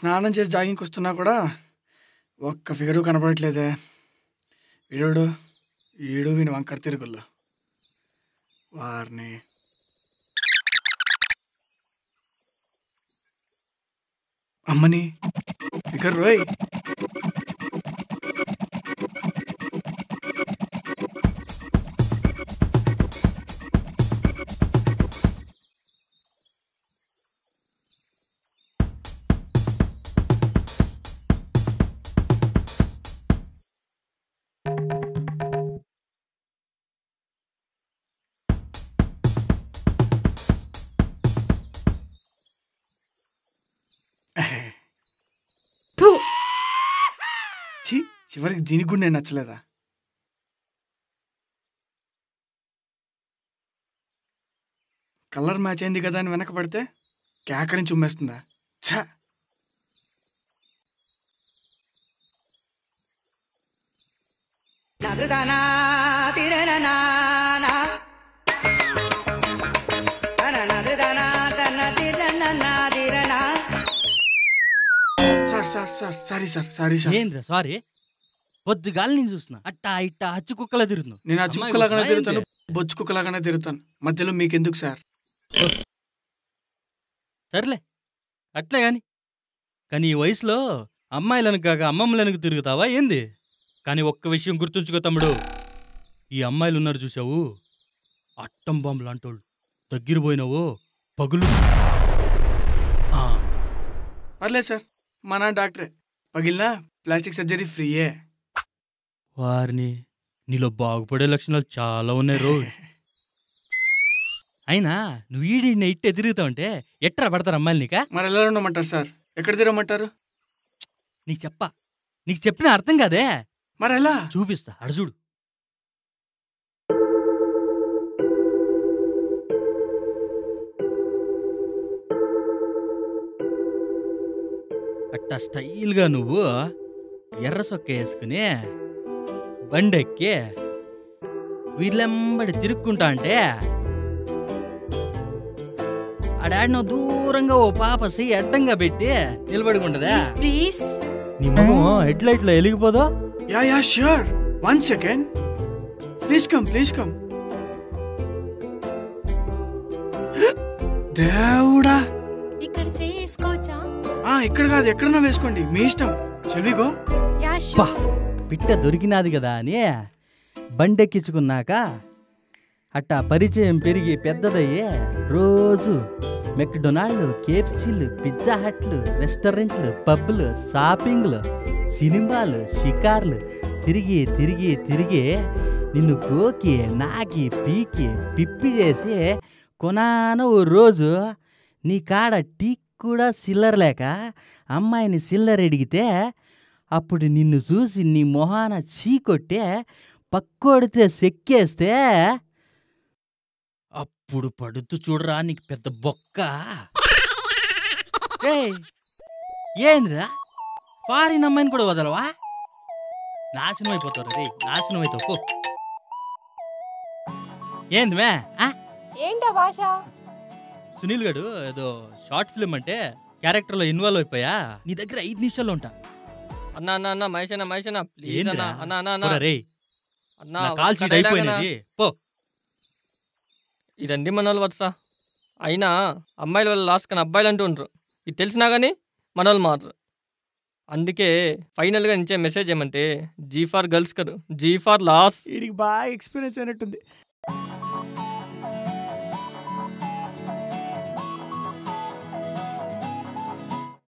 స్నానం చేసి జాగింగ్కి వస్తున్నా కూడా ఒక్క ఫిగరు కనపడట్లేదే. ఈడు ఈడు విని వంకర తిరుగుల్లో వారిని. అమ్మని ఫిగర్ రోయ్. చివరికి దీనికి కూడా నేను నచ్చలేదా? కలర్ మ్యాచ్ అయింది కదా అని వెనక పడితే కేకరించి ఉమ్మేస్తుందా? ఛా! Sorry sir. ఏంద్రా సారీ? పొద్దుగాల నేను చూస్తున్నా అట్టా ఇట్టా అచ్చు కుక్కలా తిరుగుతున్నావు. నేను అచ్చు కుక్కలాగానే తిరుగుతాను, బొచ్చు కుక్కలాగానే తిరుగుతాను. మధ్యలో మీకెందుకు సార్? సర్లే అట్లే కానీ ఈ వయసులో అమ్మాయిలను కాక అమ్మమ్మలకు తిరుగుతావా ఏంది? కానీ ఒక్క విషయం గుర్తుంచుకో తమ్ముడు, ఈ అమ్మాయిలు ఉన్నారు చూసావు, అట్టం బాంబు లాంటోళ్ళు. దగ్గర పోయినావు పగులు. పర్లేదు సార్, మా నాన్న డాక్టరే. పగిలినా ప్లాస్టిక్ సర్జరీ ఫ్రీయే. వారిని నీలో బాగుపడే లక్షణాలు చాలా ఉన్నాయి రో. అయినా నువ్వు ఈడిని ఇట్టే తిరుగుతావంటే ఎట్రా పడతారు అమ్మాయిలు నీకా? మరి ఎలా ఉండమంటారు సార్? ఎక్కడ తిరగమంటారు? నీకు చెప్పిన అర్థం కాదే. మరి ఎలా? చూపిస్తా, అడజుడు. అట్టా స్టైల్గా నువ్వు ఎర్ర సొక్క వేసుకుని బండెక్కి వీళ్ళెంబడి తిరుక్కుంటా అంటే ఆడాడిన దూరంగా ఓ పాప చెయ్యి అడ్డంగా పెట్టి నిలబడుకుంటదా? ప్లీజ్ నీ మొహం హెడ్లైట్లో వెలిగిపోదా? Yeah sure. 1 second. Please come. దేవుడా, ఇక్కడ చేసుకోవచ్చా? ఇక్కడ కాదు, ఎక్కడన్నా వేసుకోండి, మీ ఇష్టం. Shall we go? Yeah sure. పిట్ట దొరికినాది కదా అని బండెక్కించుకున్నాక అట్టా పరిచయం పెరిగి పెద్దదయ్యే రోజు మెక్డొనాల్డ్, కేఎఫ్సీలు, పిజ్జా హట్లు, రెస్టారెంట్లు, పబ్లు, షాపింగ్లు, సినిమాలు, షికార్లు తిరిగి నిన్ను గోకి నాకి పీకి పిప్పి చేసి కొనాన ఓ రోజు నీ కాడ టీ కూడా సిల్లర్ లేక అమ్మాయిని సిల్లర్ అడిగితే అప్పుడు నిన్ను చూసి నీ మొహాన చీకొట్టే పక్కొడితే సెక్కేస్తే అప్పుడు పడుతూ చూడరా నీకు పెద్ద బొక్క. ఏందిరా ఫారిన్ అమ్మాయిని కూడా వదలవా? నాశనం అయిపోతారు రే, నాశనం అవుతావు. ఏంది మే? ఏంటా భాష? సునీల్ గడు ఏదో షార్ట్ ఫిల్మ్ అంటే క్యారెక్టర్లో ఇన్వాల్వ్ అయిపోయా. నీ దగ్గర 5 నిమిషాల్లో ఉంటా. అన్నా మహేష్ ప్లీజ్ అన్నా రే, కాల్ షీట్ అయిపోయినది పో. ఇదండి మన వాళ్ళు వరుస. అయినా అమ్మాయిల వల్ల లాస్ట్ కానీ అబ్బాయిలు అంటూ ఉంటారు. ఇది తెలిసినా కానీ మన వాళ్ళు మాత్రం. అందుకే ఫైనల్గా నుంచే మెసేజ్ ఏమంటే జీ ఫార్ గర్ల్స్ కదా, జీ ఫార్ లాస్. వీడికి బాగా ఎక్స్పీరియన్స్ అయినట్టుంది.